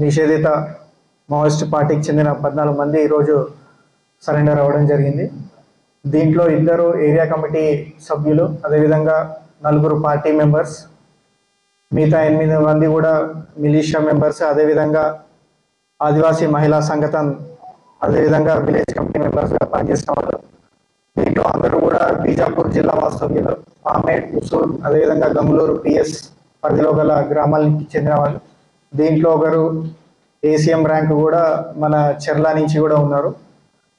నిషేధిత మావోయిస్ట్ పార్టీకి చెందిన 14 మంది ఈరోజు సరెండర్ అవ్వడం జరిగింది. దీంట్లో 2 ఏరియా కమిటీ సభ్యులు, అదేవిధంగా 4 పార్టీ మెంబర్స్, మిగతా 8 మంది కూడా మిలిషియా మెంబర్స్, అదేవిధంగా ఆదివాసీ మహిళా సంఘటన, అదేవిధంగా విలేజ్ కమిటీ మెంబర్స్గా పనిచేసిన వాళ్ళు. దీంట్లో అందరూ కూడా బీజాపూర్ జిల్లా వాస్తవ్యులు, ఆమేడ్, ఉసూర్, అదేవిధంగా గంగులూరు పిఎస్ పరిధిలో గల గ్రామాలకి చెందిన వాళ్ళు. దీంట్లో ఒకరు ఏసీఎం ర్యాంక్ కూడా మన చెర్ల నుంచి కూడా ఉన్నారు.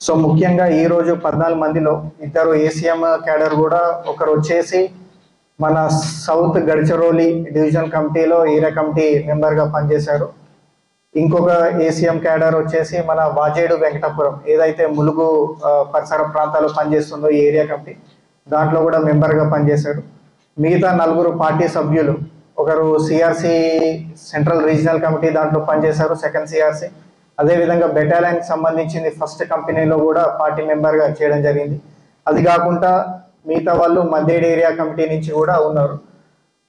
సో ముఖ్యంగా ఈరోజు 14 మందిలో 2 ఏసీఎం క్యాడర్ కూడా, ఒకరు వచ్చేసి మన సౌత్ గడ్చిరోలి డివిజన్ కమిటీలో ఏరియా కమిటీ మెంబర్గా పనిచేశారు. ఇంకొక ఏసీఎం క్యాడర్ వచ్చేసి మన వాజేడు వెంకటాపురం, ఏదైతే ములుగు పరిసర ప్రాంతాల్లో పనిచేస్తుందో ఈ ఏరియా కమిటీ, దాంట్లో కూడా మెంబర్గా పనిచేశారు. మిగతా 4 పార్టీ సభ్యులు, ఒకరు సిఆర్సి సెంట్రల్ రీజనల్ కమిటీ దాంట్లో పనిచేశారు, సెకండ్ సిఆర్సి, అదేవిధంగా బెటాలియన్కి సంబంధించింది ఫస్ట్ కంపెనీలో కూడా పార్టీ మెంబర్గా చేయడం జరిగింది. అది కాకుండా మిగతా వాళ్ళు మధ్యేడు ఏరియా కమిటీ నుంచి కూడా ఉన్నారు.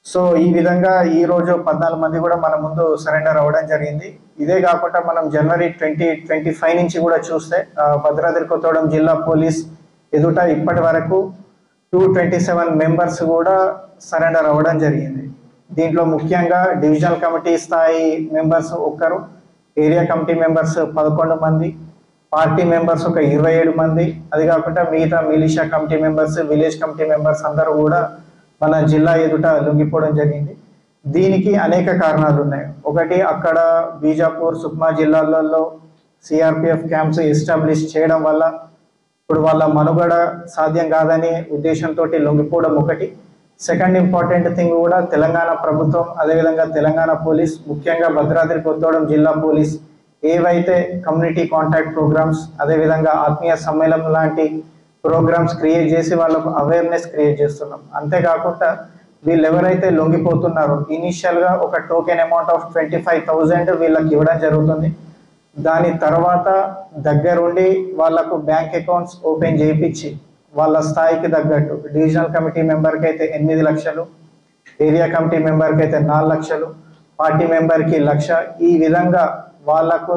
సో ఈ విధంగా ఈరోజు 14 మంది కూడా మన ముందు సరెండర్ అవ్వడం జరిగింది. ఇదే కాకుండా మనం జనవరి 2025 నుంచి కూడా చూస్తే భద్రాద్రి కొత్తగూడెం జిల్లా పోలీస్ ఎదుట ఇప్పటి వరకు 227 మెంబర్స్ కూడా సరెండర్ అవ్వడం జరిగింది. దీంట్లో ముఖ్యంగా డివిజనల్ కమిటీ స్థాయి మెంబర్స్ 1, ఏరియా కమిటీ మెంబర్స్ 11 మంది, పార్టీ మెంబర్స్ ఒక 27 మంది, అది కాకుండా మిగతా militia committee members, village committee members అందరూ కూడా మన జిల్లా ఎదుట లొంగిపోవడం జరిగింది. దీనికి అనేక కారణాలు ఉన్నాయి. ఒకటి, అక్కడ బీజాపూర్, సుక్మా జిల్లాలలో సిఆర్పిఎఫ్ క్యాంప్స్ ఎస్టాబ్లిష్ చేయడం వల్ల ఇప్పుడు వాళ్ళ మనుగడ సాధ్యం కాదనే ఉద్దేశంతో లొంగిపోవడం ఒకటి. సెకండ్ ఇంపార్టెంట్ థింగ్ కూడా తెలంగాణ ప్రభుత్వం, అదేవిధంగా తెలంగాణ పోలీస్, ముఖ్యంగా భద్రాద్రి కొత్తగూడెం జిల్లా పోలీస్ ఏవైతే కమ్యూనిటీ కాంటాక్ట్ ప్రోగ్రామ్స్, అదేవిధంగా ఆత్మీయ సమ్మేళనం లాంటి ప్రోగ్రామ్స్ క్రియేట్ చేసి వాళ్ళకు అవేర్నెస్ క్రియేట్ చేస్తున్నాం. అంతేకాకుండా వీళ్ళు ఎవరైతే లొంగిపోతున్నారో ఇనీషియల్గా ఒక టోకెన్ అమౌంట్ ఆఫ్ 25,000 వీళ్ళకి ఇవ్వడం జరుగుతుంది. దాని తర్వాత దగ్గరుండి వాళ్ళకు బ్యాంక్ అకౌంట్స్ ఓపెన్ చేయించి వాళ్ళ స్థాయికి తగ్గట్టు డివిజనల్ కమిటీ మెంబర్కి అయితే 8 లక్షలు, ఏరియా కమిటీ మెంబర్కి అయితే 4 లక్షలు, పార్టీ మెంబర్కి 1 లక్ష, ఈ విధంగా వాళ్ళకు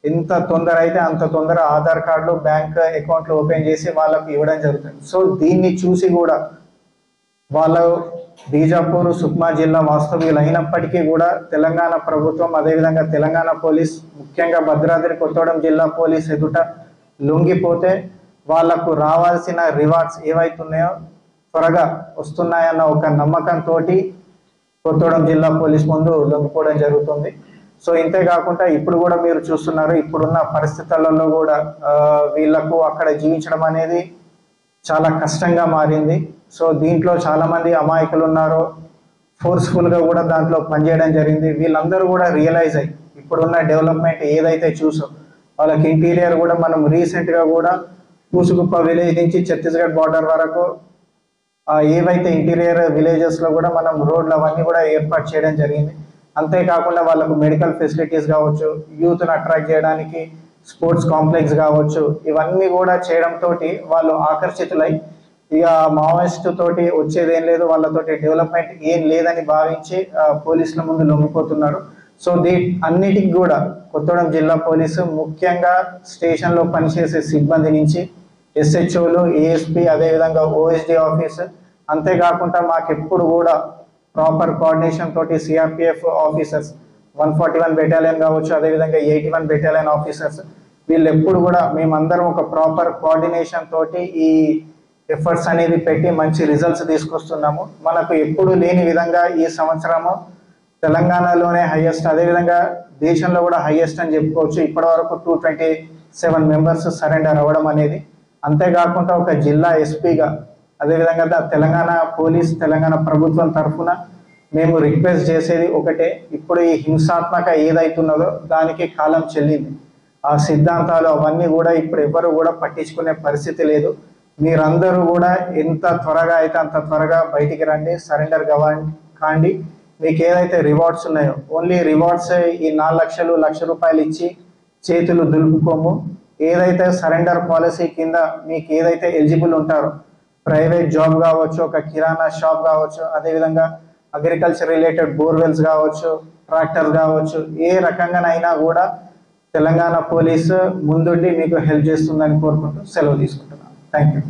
ఎంత తొందర అయితే అంత తొందర ఆధార్ కార్డులు, బ్యాంక్ అకౌంట్లు ఓపెన్ చేసి వాళ్ళకు ఇవ్వడం జరుగుతుంది. సో దీన్ని చూసి కూడా వాళ్ళు బీజాపూర్, సుక్మా జిల్లా వాస్తవ్యులు అయినప్పటికీ కూడా తెలంగాణ ప్రభుత్వం, అదేవిధంగా తెలంగాణ పోలీస్, ముఖ్యంగా భద్రాద్రి కొత్తగూడెం జిల్లా పోలీస్ ఎదుట లొంగిపోతే వాళ్లకు రావాల్సిన రివార్డ్స్ ఏవైతున్నాయో త్వరగా వస్తున్నాయన్న ఒక నమ్మకంతో కొత్తగూడెం జిల్లా పోలీస్ ముందు లొంగిపోవడం జరుగుతుంది. సో ఇంతే కాకుండా ఇప్పుడు కూడా మీరు చూస్తున్నారు, ఇప్పుడున్న పరిస్థితులలో కూడా వీళ్లకు అక్కడ జీవించడం అనేది చాలా కష్టంగా మారింది. సో దీంట్లో చాలా మంది అమాయకులు ఉన్నారు, ఫోర్స్ఫుల్గా కూడా దాంట్లో పనిచేయడం జరిగింది. వీళ్ళందరూ కూడా రియలైజ్ అయ్యి ఇప్పుడున్న డెవలప్మెంట్ ఏదైతే చూసో వాళ్ళకి ఇంటీరియర్ కూడా మనం రీసెంట్గా కూడా పూసుగుప్ప విలేజ్ నుంచి ఛత్తీస్గఢ్ బార్డర్ వరకు ఏవైతే ఇంటీరియర్ విలేజెస్లో కూడా మనం రోడ్లు అవన్నీ కూడా ఏర్పాటు చేయడం జరిగింది. అంతేకాకుండా వాళ్ళకు మెడికల్ ఫెసిలిటీస్ కావచ్చు, యూత్ను అట్రాక్ట్ చేయడానికి స్పోర్ట్స్ కాంప్లెక్స్ కావచ్చు, ఇవన్నీ కూడా చేయడంతో వాళ్ళు ఆకర్షితులై ఇక మావోయిస్ట్ తోటి వచ్చేది ఏం లేదు, వాళ్ళతోటి డెవలప్మెంట్ ఏం లేదని భావించి పోలీసుల ముందు లొంగిపోతున్నారు. సో అన్నిటికి కూడా కొత్తగూడెం జిల్లా పోలీసు ముఖ్యంగా స్టేషన్లో పనిచేసే సిబ్బంది నుంచి ఎస్హెచ్ఓలు, ఏఎస్పీ, అదేవిధంగా ఓఎస్డి ఆఫీస్, అంతేకాకుండా మాకెప్పుడు కూడా ప్రాపర్ కోఆర్డినేషన్ తోటి సిఆర్పిఎఫ్ ఆఫీసర్స్ 141 బెటాలియన్ కావచ్చు, అదేవిధంగా 81 బెటాలియన్ ఆఫీసర్స్, వీళ్ళు ఎప్పుడు కూడా మేమందరం ఒక ప్రాపర్ కోఆర్డినేషన్ తోటి ఈ ఎఫర్ట్స్ అనేది పెట్టి మంచి రిజల్ట్స్ తీసుకొస్తున్నాము. మనకు ఎప్పుడు లేని విధంగా ఈ సంవత్సరము తెలంగాణలోనే హైయెస్ట్, అదేవిధంగా దేశంలో కూడా హైయెస్ట్ అని చెప్పుకోవచ్చు. ఇప్పటి వరకు 227 మెంబర్స్ సరెండర్ అవ్వడం అనేది. అంతేకాకుండా ఒక జిల్లా ఎస్పీగా, అదేవిధంగా తెలంగాణ పోలీస్, తెలంగాణ ప్రభుత్వం తరఫున మేము రిక్వెస్ట్ చేసేది ఒకటే, ఇప్పుడు ఈ హింసాత్మక ఏదైతున్నదో దానికి కాలం చెల్లింది. ఆ సిద్ధాంతాలు అవన్నీ కూడా ఇప్పుడు ఎవరు కూడా పట్టించుకునే పరిస్థితి లేదు. మీరందరూ కూడా ఎంత త్వరగా అయితే అంత త్వరగా బయటికి రండి, సరెండర్ కాండి. మీకు ఏదైతే రివార్డ్స్ ఉన్నాయో ఓన్లీ రివార్డ్స్ ఈ 4 లక్షలు, 1 లక్ష రూపాయలు ఇచ్చి చేతులు దులుపుకోము. ఏదైతే సరెండర్ పాలసీ కింద మీకు ఏదైతే ఎలిజిబుల్ ఉంటారో, ప్రైవేట్ జాబ్ కావచ్చు, ఒక కిరాణా షాప్ కావచ్చు, అదేవిధంగా అగ్రికల్చర్ రిలేటెడ్ బోర్వెల్స్ కావచ్చు, ట్రాక్టర్ కావచ్చు, ఏ రకంగానైనా కూడా తెలంగాణ పోలీసు ముందుండి మీకు హెల్ప్ చేస్తుందని కోరుకుంటూ సెలవు తీసుకుంటున్నాను. Thank you.